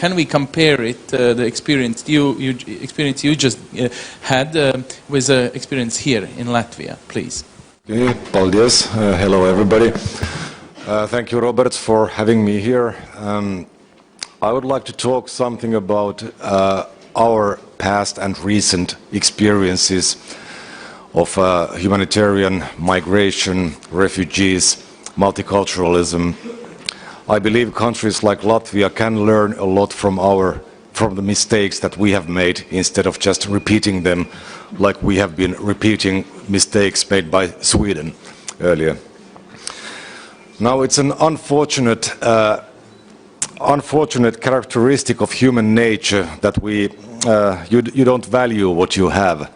Can we compare it, the experience you just had, with the experience here in Latvia, please? Okay, paldies. Hello, everybody. Thank you, Robert, for having me here. I would like to talk something about our past and recent experiences of humanitarian migration, refugees, multiculturalism. I believe countries like Latvia can learn a lot from the mistakes that we have made, instead of just repeating them like we have been repeating mistakes made by Sweden earlier. Now, it's an unfortunate characteristic of human nature that you don't value what you have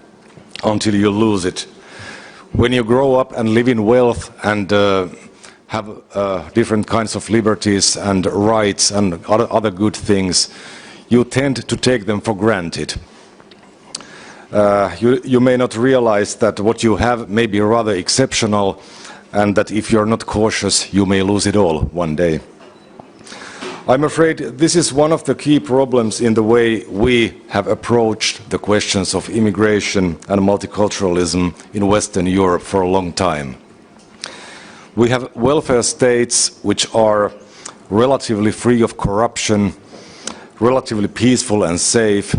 until you lose it. When you grow up and live in wealth and have different kinds of liberties and rights and other good things, you tend to take them for granted. You may not realize that what you have may be rather exceptional, and that if you're not cautious, you may lose it all one day. I'm afraid this is one of the key problems in the way we have approached the questions of immigration and multiculturalism in Western Europe for a long time. We have welfare states which are relatively free of corruption, relatively peaceful and safe,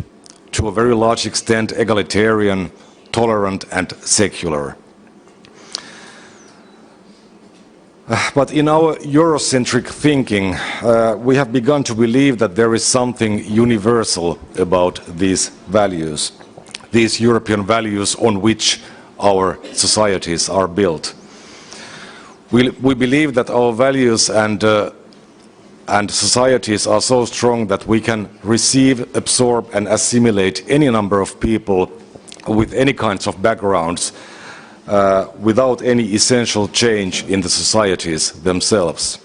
to a very large extent egalitarian, tolerant and secular. But in our Eurocentric thinking, we have begun to believe that there is something universal about these values, these European values on which our societies are built. We believe that our values and societies are so strong that we can receive, absorb and assimilate any number of people with any kinds of backgrounds without any essential change in the societies themselves.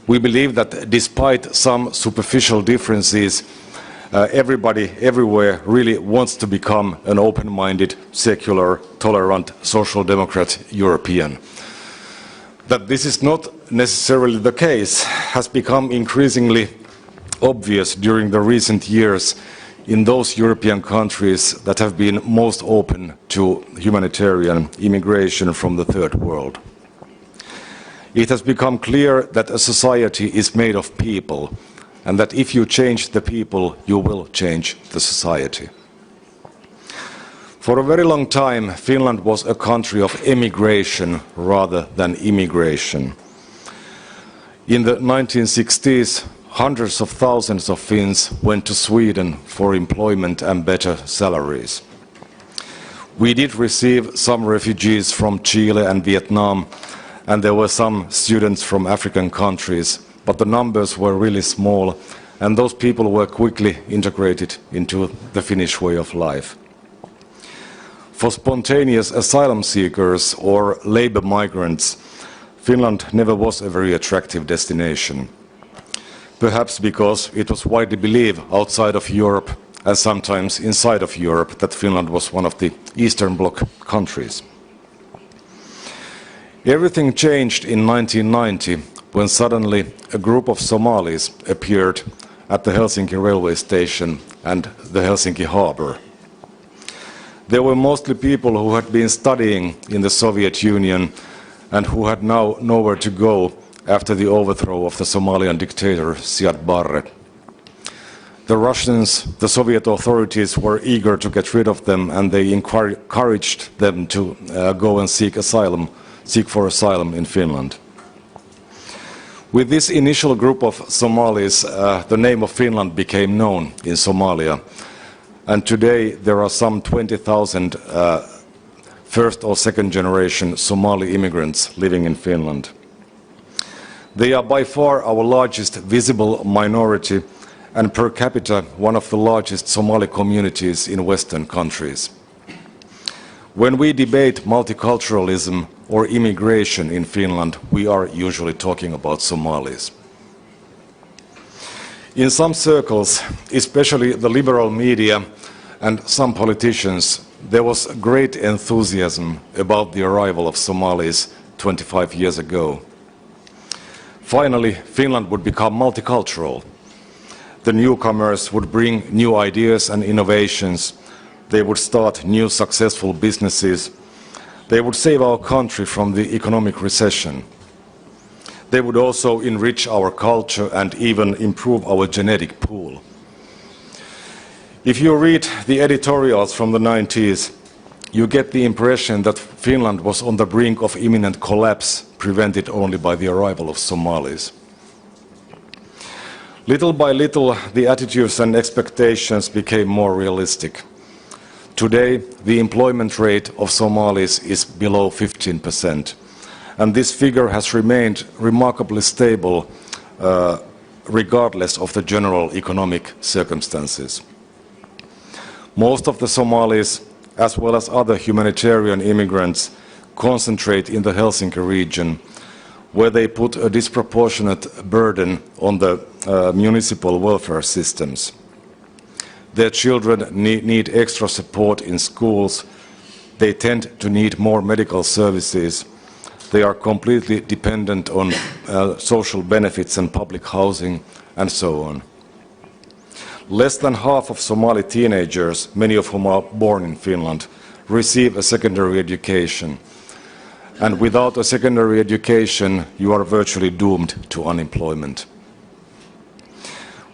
We believe that despite some superficial differences, everybody everywhere really wants to become an open-minded, secular, tolerant, social democrat European. That this is not necessarily the case has become increasingly obvious during the recent years in those European countries that have been most open to humanitarian immigration from the Third World. It has become clear that a society is made of people, and that if you change the people, you will change the society. For a very long time, Finland was a country of emigration rather than immigration. In the 1960s, hundreds of thousands of Finns went to Sweden for employment and better salaries. We did receive some refugees from Chile and Vietnam, and there were some students from African countries, but the numbers were really small, and those people were quickly integrated into the Finnish way of life. For spontaneous asylum seekers or labor migrants, Finland never was a very attractive destination. Perhaps because it was widely believed outside of Europe, and sometimes inside of Europe, that Finland was one of the Eastern Bloc countries. Everything changed in 1990 when suddenly a group of Somalis appeared at the Helsinki railway station and the Helsinki harbour. There were mostly people who had been studying in the Soviet Union and who had now nowhere to go after the overthrow of the Somalian dictator Siad Barre. The Russians, the Soviet authorities, were eager to get rid of them, and they encouraged them to go and seek for asylum in Finland. With this initial group of Somalis, the name of Finland became known in Somalia. And today there are some 20,000 first or second generation Somali immigrants living in Finland. They are by far our largest visible minority, and per capita one of the largest Somali communities in Western countries. When we debate multiculturalism or immigration in Finland, we are usually talking about Somalis. In some circles, especially the liberal media and some politicians, there was great enthusiasm about the arrival of Somalis 25 years ago. Finally, Finland would become multicultural. The newcomers would bring new ideas and innovations. They would start new successful businesses. They would save our country from the economic recession. They would also enrich our culture and even improve our genetic pool. If you read the editorials from the 90s, you get the impression that Finland was on the brink of imminent collapse, prevented only by the arrival of Somalis. Little by little, the attitudes and expectations became more realistic. Today, the employment rate of Somalis is below 15%, and this figure has remained remarkably stable regardless of the general economic circumstances. Most of the Somalis, as well as other humanitarian immigrants, concentrate in the Helsinki region, where they put a disproportionate burden on the municipal welfare systems. Their children need extra support in schools. They tend to need more medical services. They are completely dependent on social benefits and public housing, and so on. Less than half of Somali teenagers, many of whom are born in Finland, receive a secondary education. And without a secondary education, you are virtually doomed to unemployment.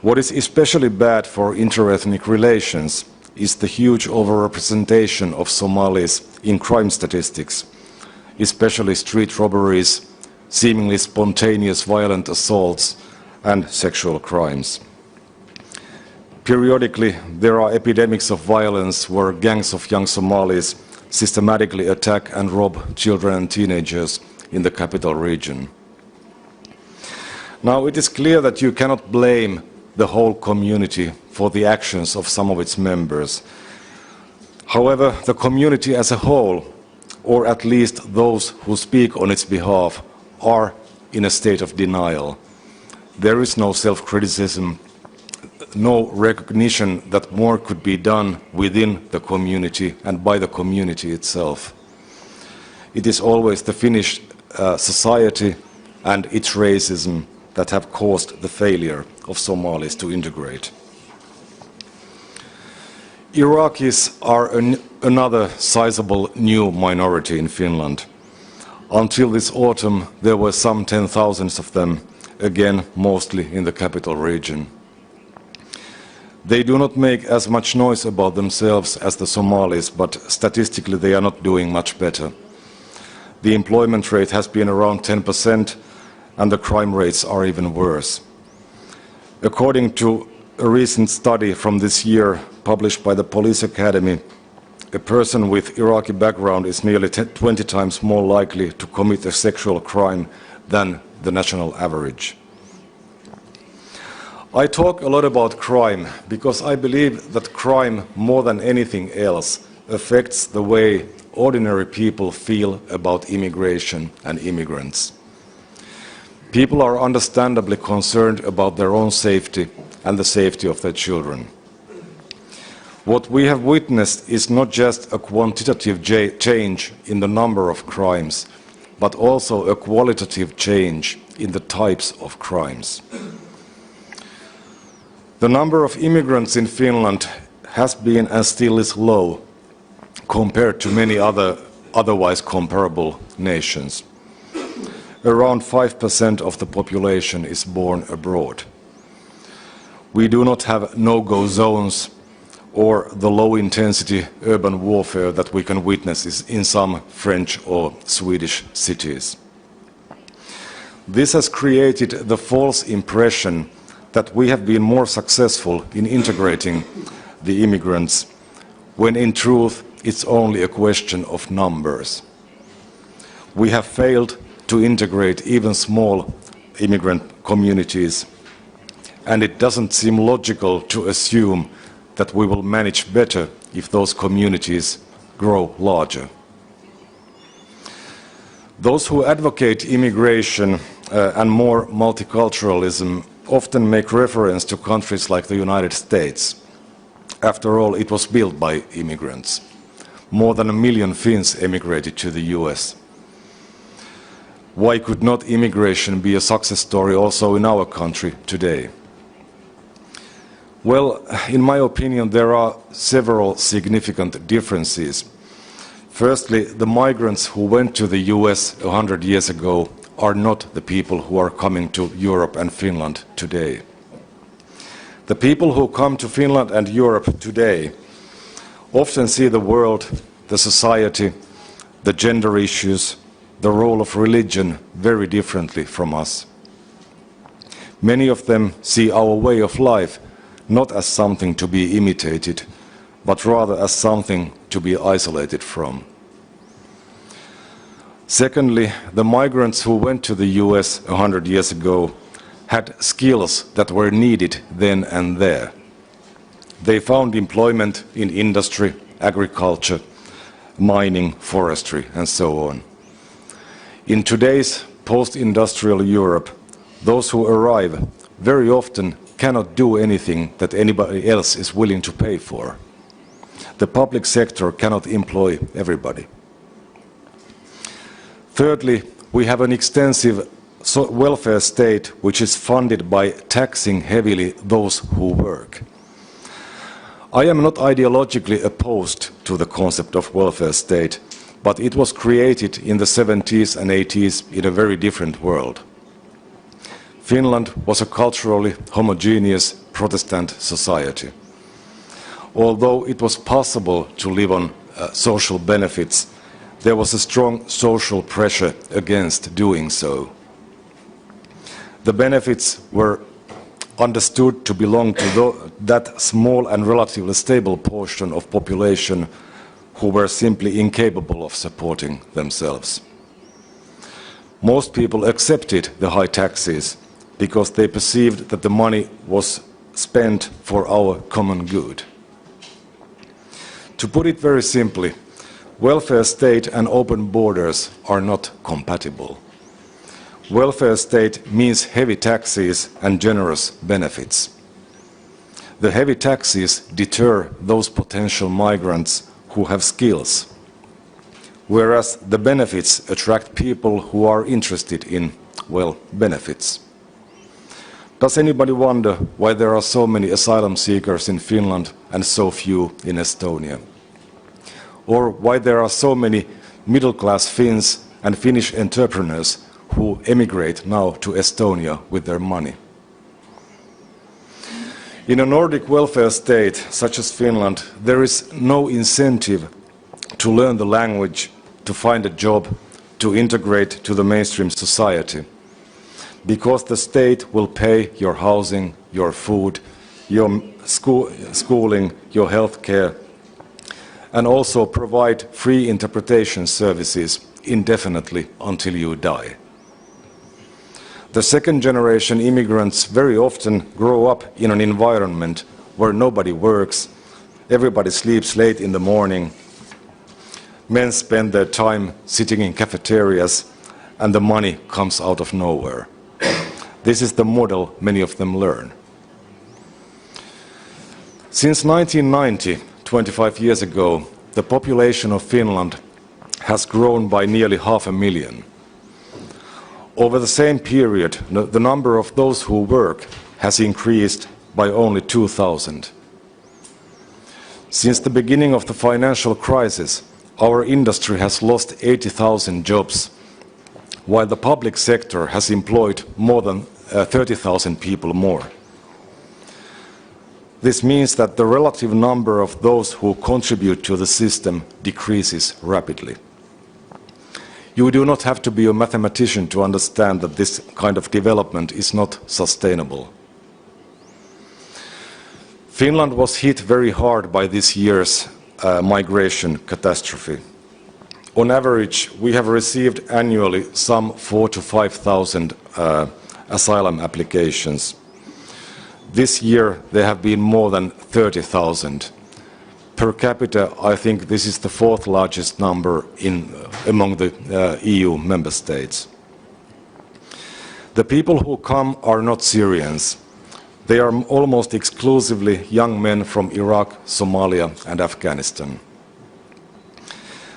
What is especially bad for interethnic relations is the huge overrepresentation of Somalis in crime statistics, especially street robberies, seemingly spontaneous violent assaults, and sexual crimes. Periodically, there are epidemics of violence where gangs of young Somalis systematically attack and rob children and teenagers in the capital region. Now, it is clear that you cannot blame the whole community for the actions of some of its members. However, the community as a whole, or at least those who speak on its behalf, are in a state of denial. There is no self-criticism, no recognition that more could be done within the community and by the community itself. It is always the Finnish society and its racism that have caused the failure of Somalis to integrate. Iraqis are another sizable new minority in Finland. Until this autumn, there were some 10,000 of them, again mostly in the capital region. They do not make as much noise about themselves as the Somalis, but statistically they are not doing much better. The employment rate has been around 10%, and the crime rates are even worse. According to a recent study from this year published by the Police Academy, a person with Iraqi background is nearly 20 times more likely to commit a sexual crime than the national average. I talk a lot about crime because I believe that crime, more than anything else, affects the way ordinary people feel about immigration and immigrants. People are understandably concerned about their own safety and the safety of their children. What we have witnessed is not just a quantitative change in the number of crimes, but also a qualitative change in the types of crimes. The number of immigrants in Finland has been and still is low compared to many otherwise comparable nations. Around 5% of the population is born abroad. We do not have no-go zones or the low-intensity urban warfare that we can witness in some French or Swedish cities. This has created the false impression that we have been more successful in integrating the immigrants, when in truth it's only a question of numbers. We have failed to integrate even small immigrant communities, and it doesn't seem logical to assume that we will manage better if those communities grow larger. Those who advocate immigration and more multiculturalism often make reference to countries like the United States. After all, it was built by immigrants. More than 1 million Finns emigrated to the US. Why could not immigration be a success story also in our country today? Well, in my opinion, there are several significant differences. Firstly, the migrants who went to the US 100 years ago are not the people who are coming to Europe and Finland today. The people who come to Finland and Europe today often see the world, the society, the gender issues, the role of religion very differently from us. Many of them see our way of life not as something to be imitated, but rather as something to be isolated from. Secondly, the migrants who went to the US 100 years ago had skills that were needed then and there. They found employment in industry, agriculture, mining, forestry, and so on. In today's post-industrial Europe, those who arrive very often cannot do anything that anybody else is willing to pay for. The public sector cannot employ everybody. Thirdly, we have an extensive welfare state which is funded by taxing heavily those who work. I am not ideologically opposed to the concept of welfare state, but it was created in the 70s and 80s in a very different world. Finland was a culturally homogeneous Protestant society. Although it was possible to live on social benefits, there was a strong social pressure against doing so. The benefits were understood to belong to that small and relatively stable portion of population who were simply incapable of supporting themselves. Most people accepted the high taxes because they perceived that the money was spent for our common good. To put it very simply, welfare state and open borders are not compatible. Welfare state means heavy taxes and generous benefits. The heavy taxes deter those potential migrants who have skills, whereas the benefits attract people who are interested in, well, benefits. Does anybody wonder why there are so many asylum seekers in Finland and so few in Estonia? Or why there are so many middle-class Finns and Finnish entrepreneurs who emigrate now to Estonia with their money? In a Nordic welfare state such as Finland, there is no incentive to learn the language, to find a job, to integrate to the mainstream society, because the state will pay your housing, your food, your schooling, your health care, and also provide free interpretation services indefinitely until you die. The second-generation immigrants very often grow up in an environment where nobody works, everybody sleeps late in the morning, men spend their time sitting in cafeterias, and the money comes out of nowhere. This is the model many of them learn. Since 1990, 25 years ago, the population of Finland has grown by nearly 500,000. Over the same period, the number of those who work has increased by only 2,000. Since the beginning of the financial crisis, our industry has lost 80,000 jobs, while the public sector has employed more than 30,000 people more. This means that the relative number of those who contribute to the system decreases rapidly. You do not have to be a mathematician to understand that this kind of development is not sustainable. Finland was hit very hard by this year's migration catastrophe. On average, we have received annually some 4,000 to 5,000 asylum applications. This year, there have been more than 30,000. Per capita, I think this is the fourth largest number among the EU member states. The people who come are not Syrians. They are almost exclusively young men from Iraq, Somalia, and Afghanistan.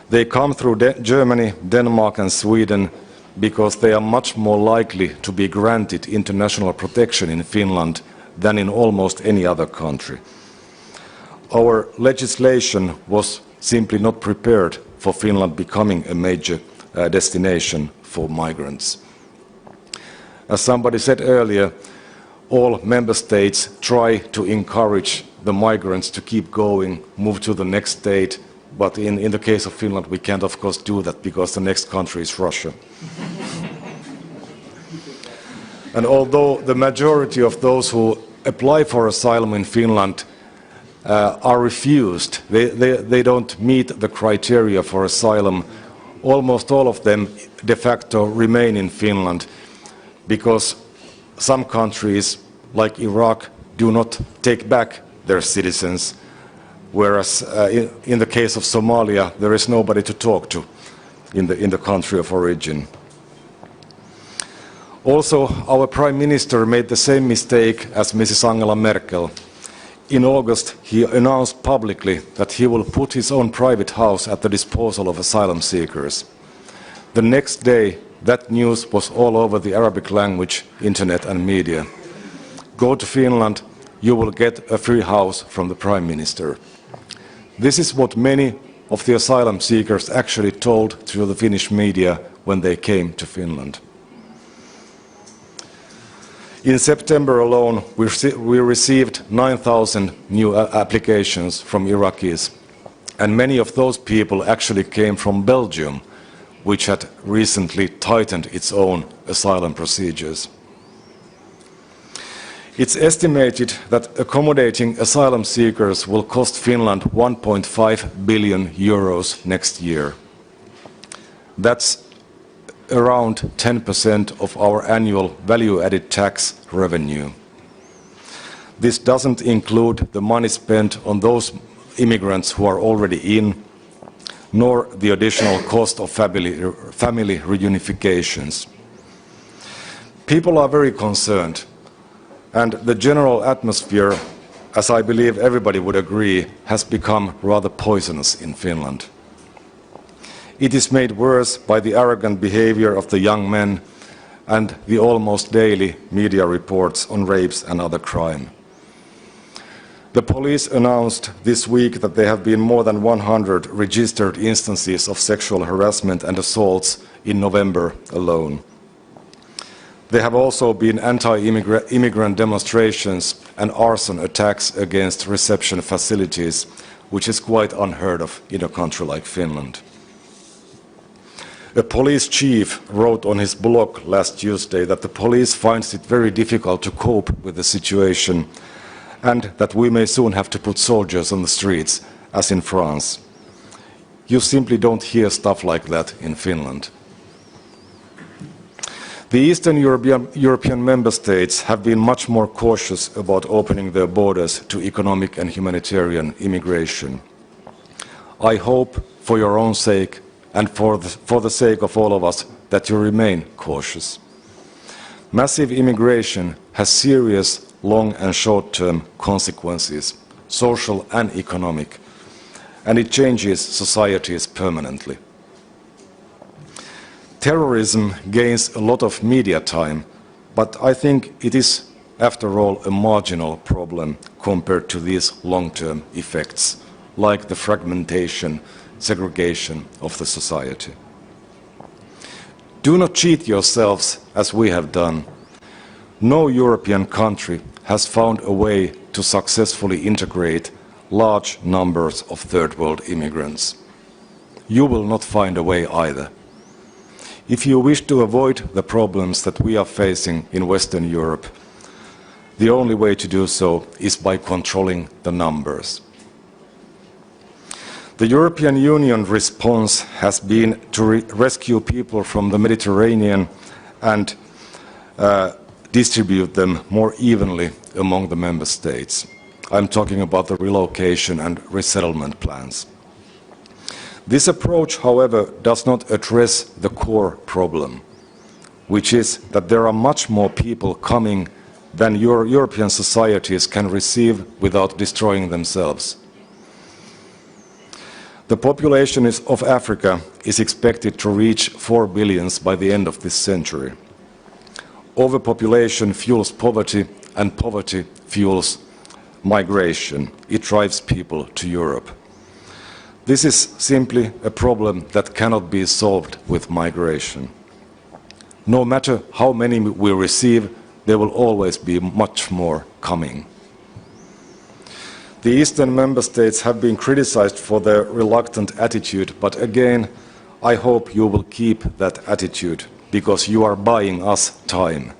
They come through Germany, Denmark, and Sweden because they are much more likely to be granted international protection in Finland than in almost any other country. Our legislation was simply not prepared for Finland becoming a major destination for migrants. As somebody said earlier, all member states try to encourage the migrants to keep going, move to the next state, but in the case of Finland we can't of course do that because the next country is Russia. And although the majority of those who apply for asylum in Finland are refused, they don't meet the criteria for asylum, almost all of them de facto remain in Finland because some countries, like Iraq, do not take back their citizens, whereas in the case of Somalia, there is nobody to talk to in the country of origin. Also, our Prime Minister made the same mistake as Mrs. Angela Merkel. In August, he announced publicly that he will put his own private house at the disposal of asylum seekers. The next day, that news was all over the Arabic language, internet and media. Go to Finland, you will get a free house from the Prime Minister. This is what many of the asylum seekers actually told to the Finnish media when they came to Finland. In September alone, we received 9,000 new applications from Iraqis, and many of those people actually came from Belgium, which had recently tightened its own asylum procedures. It's estimated that accommodating asylum seekers will cost Finland 1.5 billion euros next year. That's around 10% of our annual value-added tax revenue. This doesn't include the money spent on those immigrants who are already in, nor the additional cost of family reunifications. People are very concerned, and the general atmosphere, as I believe everybody would agree, has become rather poisonous in Finland. It is made worse by the arrogant behavior of the young men and the almost daily media reports on rapes and other crime. The police announced this week that there have been more than 100 registered instances of sexual harassment and assaults in November alone. There have also been anti-immigrant demonstrations and arson attacks against reception facilities, which is quite unheard of in a country like Finland. A police chief wrote on his blog last Tuesday that the police finds it very difficult to cope with the situation and that we may soon have to put soldiers on the streets, as in France. You simply don't hear stuff like that in Finland. The Eastern European member states have been much more cautious about opening their borders to economic and humanitarian immigration. I hope, for your own sake, and for the sake of all of us, that you remain cautious. Massive immigration has serious long and short-term consequences, social and economic, and it changes societies permanently. Terrorism gains a lot of media time, but I think it is, after all, a marginal problem compared to these long-term effects, like the fragmentation, segregation of the society. Do not cheat yourselves as we have done. No European country has found a way to successfully integrate large numbers of third world immigrants. You will not find a way either. If you wish to avoid the problems that we are facing in Western Europe, the only way to do so is by controlling the numbers. The European Union response has been to rescue people from the Mediterranean and distribute them more evenly among the member states. I'm talking about the relocation and resettlement plans. This approach, however, does not address the core problem, which is that there are much more people coming than European societies can receive without destroying themselves. The population of Africa is expected to reach 4 billion by the end of this century. Overpopulation fuels poverty and poverty fuels migration. It drives people to Europe. This is simply a problem that cannot be solved with migration. No matter how many we receive, there will always be much more coming. The Eastern member states have been criticized for their reluctant attitude, but again, I hope you will keep that attitude, because you are buying us time.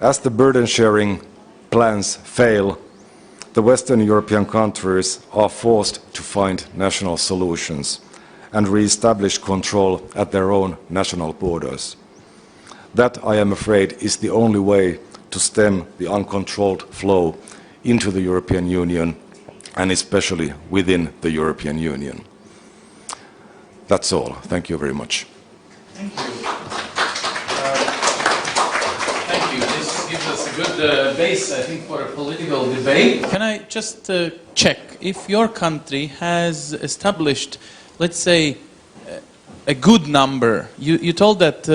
As the burden-sharing plans fail, the Western European countries are forced to find national solutions and re-establish control at their own national borders. That, I am afraid, is the only way to stem the uncontrolled flow into the European Union, and especially within the European Union. That's all. Thank you very much. Thank you. Thank you. This gives us a good base, I think, for a political debate. Can I just check if your country has established, let's say, a good number? You told that,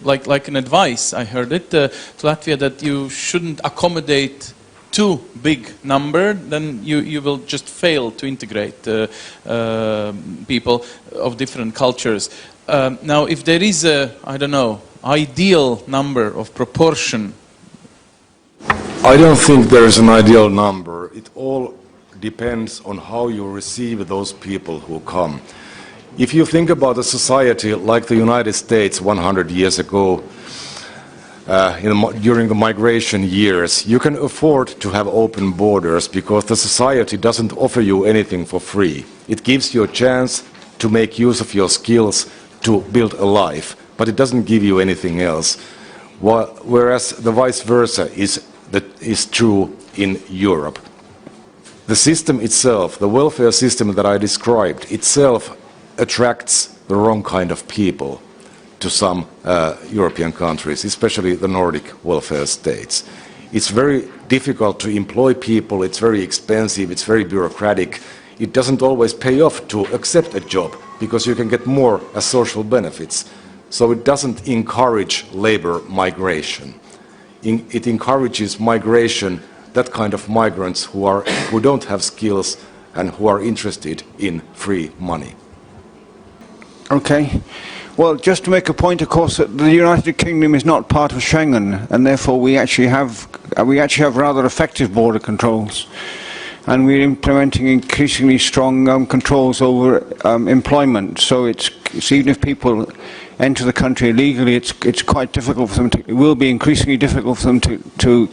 like an advice, I heard it, to Latvia, that you shouldn't accommodate too big number, then you will just fail to integrate people of different cultures. Now, if there is a, I don't know, ideal number of proportion. I don't think there is an ideal number. It all depends on how you receive those people who come. If you think about a society like the United States 100 years ago, during the migration years, you can afford to have open borders because the society doesn't offer you anything for free. It gives you a chance to make use of your skills to build a life, but it doesn't give you anything else. Whereas the vice versa is true in Europe. The system itself, the welfare system that I described, itself attracts the wrong kind of people to some European countries, especially the Nordic welfare states. It's very difficult to employ people, it's very expensive, it's very bureaucratic. It doesn't always pay off to accept a job because you can get more as social benefits. So it doesn't encourage labor migration. It encourages migration, that kind of migrants who don't have skills and who are interested in free money. Okay. Well, just to make a point, of course, that the United Kingdom is not part of Schengen, and therefore we actually have rather effective border controls, and we're implementing increasingly strong controls over employment. So it's even if people enter the country illegally, it's quite difficult for them to. It will be increasingly difficult for them to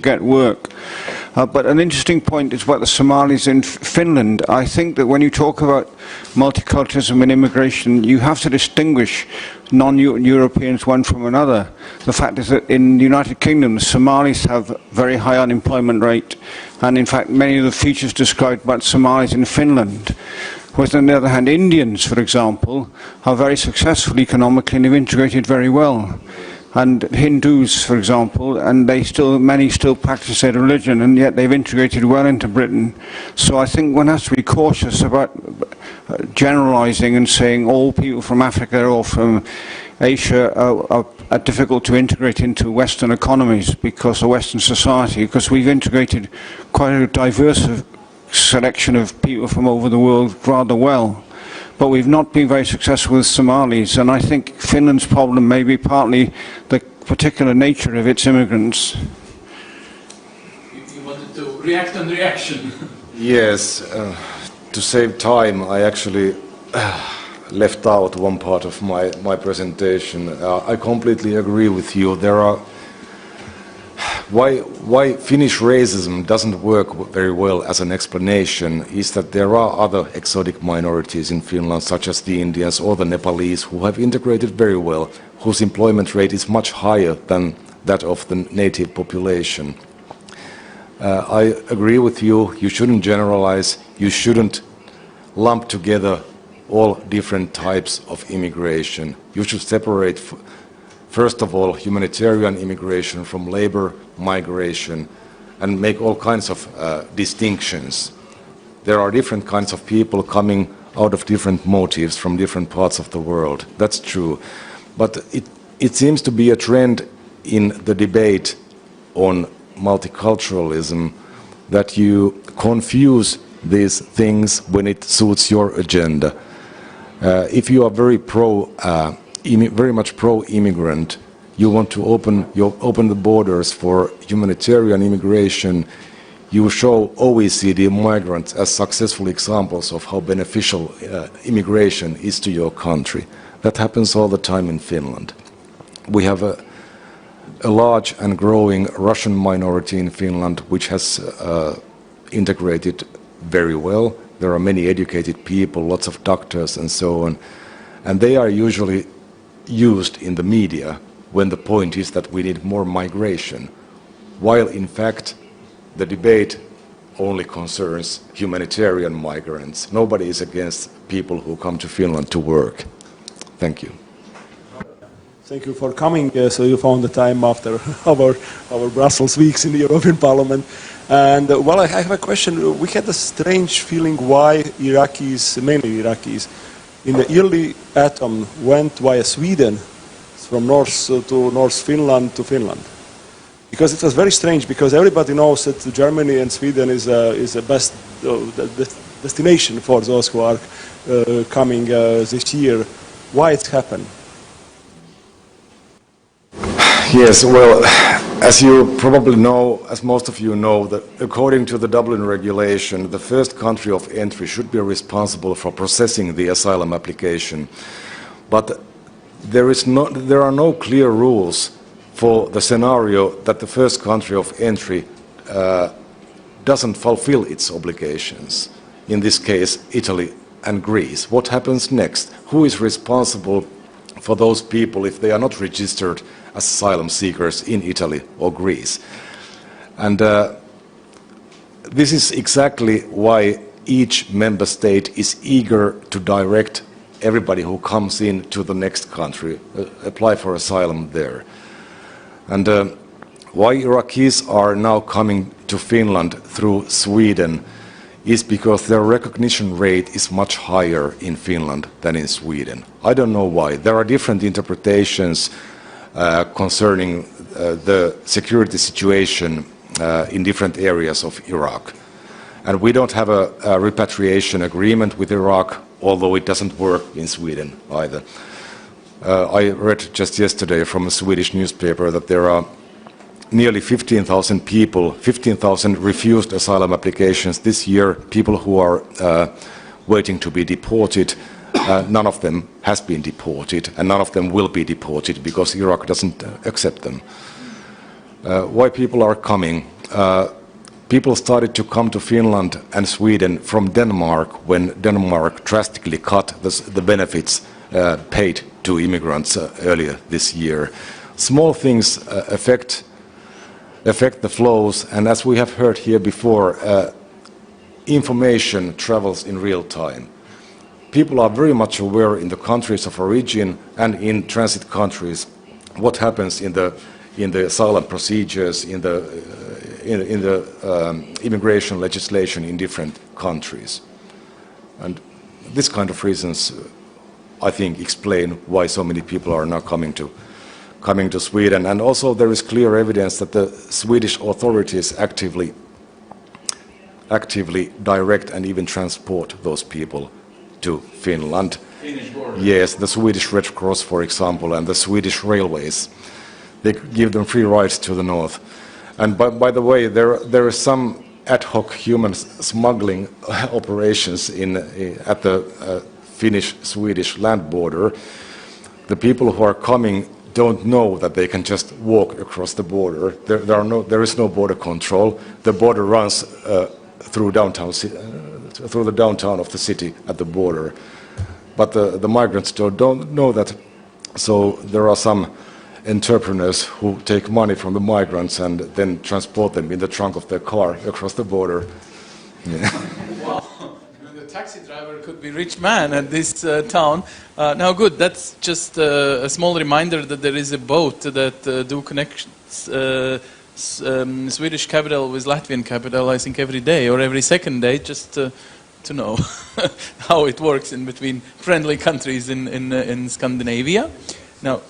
get work. But an interesting point is about the Somalis in Finland. I think that when you talk about multiculturalism and immigration, you have to distinguish non-Europeans one from another. The fact is that in the United Kingdom, the Somalis have a very high unemployment rate, and in fact many of the features described about Somalis in Finland. Whereas on the other hand, Indians, for example, are very successful economically and have integrated very well. And Hindus, for example, and many still practice their religion, and yet they've integrated well into Britain. So I think one has to be cautious about generalizing and saying all people from Africa or from Asia are difficult to integrate into Western economies because of Western society, because we've integrated quite a diverse selection of people from over the world rather well. But we've not been very successful with Somalis, and I think Finland's problem may be partly the particular nature of its immigrants. You wanted to react on reaction. Yes, to save time, I actually left out one part of my presentation. I completely agree with you. There are why Finnish racism doesn't work very well as an explanation is that there are other exotic minorities in Finland, such as the Indians or the Nepalese, who have integrated very well, whose employment rate is much higher than that of the native population. I agree with you. You shouldn't generalize. You shouldn't lump together all different types of immigration. You should separate, first of all, humanitarian immigration from labor migration and make all kinds of distinctions. There are different kinds of people coming out of different motives from different parts of the world. That's true. But it seems to be a trend in the debate on multiculturalism that you confuse these things when it suits your agenda. If you are very much pro-immigrant, you want to open the borders for humanitarian immigration, you show OECD migrants as successful examples of how beneficial immigration is to your country. That happens all the time in Finland. We have a large and growing Russian minority in Finland, which has integrated very well. There are many educated people, lots of doctors and so on, and they are usually used in the media when the point is that we need more migration, while in fact the debate only concerns humanitarian migrants. Nobody is against people who come to Finland to work. Thank you. Thank you for coming. So you found the time after our Brussels weeks in the European Parliament. And well, I have a question. We had a strange feeling why Iraqis, mainly Iraqis, in the early atom went via Sweden from North Finland to Finland. Because it was very strange, because everybody knows that Germany and Sweden is the best destination for those who are coming this year. Why it happened? Yes, well, as you probably know, as most of you know, that according to the Dublin regulation, the first country of entry should be responsible for processing the asylum application. But there are no clear rules for the scenario that the first country of entry doesn't fulfill its obligations. In this case, Italy and Greece. What happens next? Who is responsible for those people if they are not registered as asylum seekers in Italy or Greece? And this is exactly why each member state is eager to direct everybody who comes in to the next country, apply for asylum there. And why Iraqis are now coming to Finland through Sweden is because their recognition rate is much higher in Finland than in Sweden. I don't know why. There are different interpretations concerning the security situation in different areas of Iraq. And we don't have a repatriation agreement with Iraq, although it doesn't work in Sweden either. I read just yesterday from a Swedish newspaper that there are nearly 15,000 people, 15,000 refused asylum applications this year, people who are waiting to be deported. None of them has been deported, and none of them will be deported because Iraq doesn't accept them. Why people are coming? People started to come to Finland and Sweden from Denmark when Denmark drastically cut the benefits paid to immigrants earlier this year. Small things affect the flows, and as we have heard here before, information travels in real time. People are very much aware in the countries of origin and in transit countries what happens in the asylum procedures, in the immigration legislation in different countries. And this kind of reasons, I think, explain why so many people are now coming to Sweden. And also there is clear evidence that the Swedish authorities actively direct and even transport those people to Finland. Finnish border. Yes, the Swedish Red Cross, for example, and the Swedish Railways. They give them free rides to the north. And by the way, there is some ad hoc human smuggling operations at the Finnish-Swedish land border. The people who are coming don't know that they can just walk across the border. There is no border control. The border runs through the downtown of the city at the border. But the migrants don't know that. So there are some entrepreneurs who take money from the migrants and then transport them in the trunk of their car across the border. Yeah. Wow. The taxi driver could be a rich man at this town. Now good, that's just a small reminder that there is a boat that do connect Swedish capital with Latvian capital, I think every day or every second day, just to know how it works in between friendly countries in Scandinavia. Now,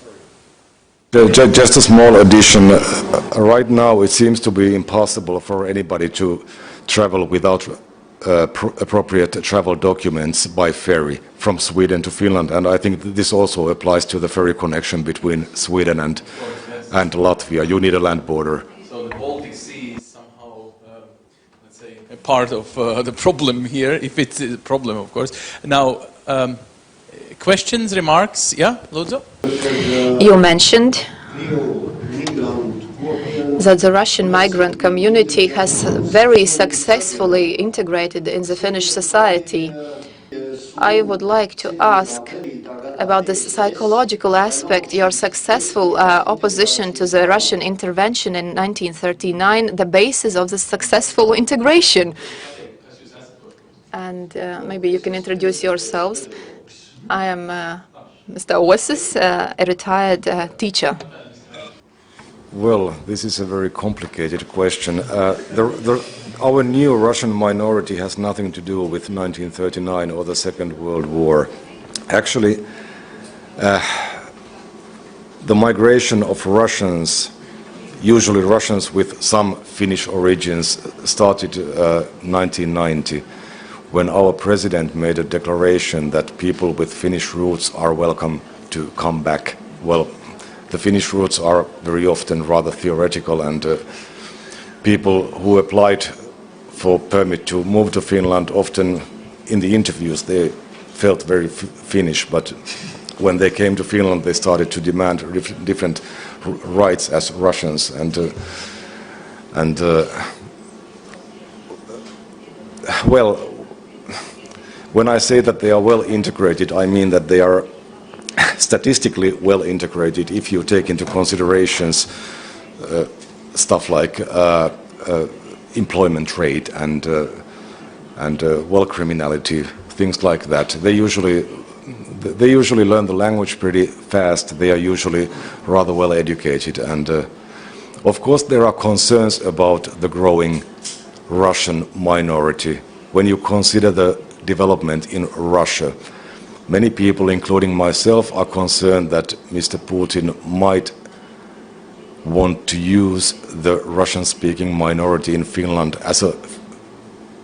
Just a small addition. Right now, it seems to be impossible for anybody to travel without appropriate travel documents by ferry from Sweden to Finland, and I think this also applies to the ferry connection between Sweden and Latvia. You need a land border. So the Baltic Sea is somehow, let's say, a part of the problem here, if it's a problem, of course. Now, questions, remarks? Yeah, Ludzo? You mentioned that the Russian migrant community has very successfully integrated in the Finnish society. I would like to ask about this psychological aspect, your successful opposition to the Russian intervention in 1939, the basis of the successful integration. And maybe you can introduce yourselves. I am Mr. Oasis, a retired teacher. Well, this is a very complicated question. Our new Russian minority has nothing to do with 1939 or the Second World War. Actually, the migration of Russians, usually Russians with some Finnish origins, started 1990, when our president made a declaration that people with Finnish roots are welcome to come back. Well, the Finnish roots are very often rather theoretical, and people who applied for permit to move to Finland, often in the interviews they felt very Finnish, but when they came to Finland they started to demand different rights as Russians, well, when I say that they are well integrated, I mean that they are statistically well integrated if you take into considerations stuff like employment rate and well, criminality, things like that. They usually learn the language pretty fast. They are usually rather well educated, and of course there are concerns about the growing Russian minority. When you consider the development in Russia, many people, including myself, are concerned that Mr. Putin might want to use the Russian-speaking minority in Finland as a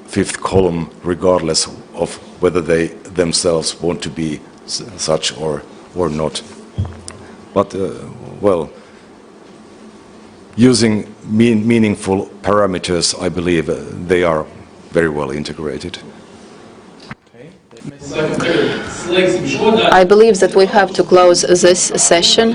fifth column, regardless of whether they themselves want to be such or not. But, well, using meaningful parameters, I believe they are very well integrated. I believe that we have to close this session.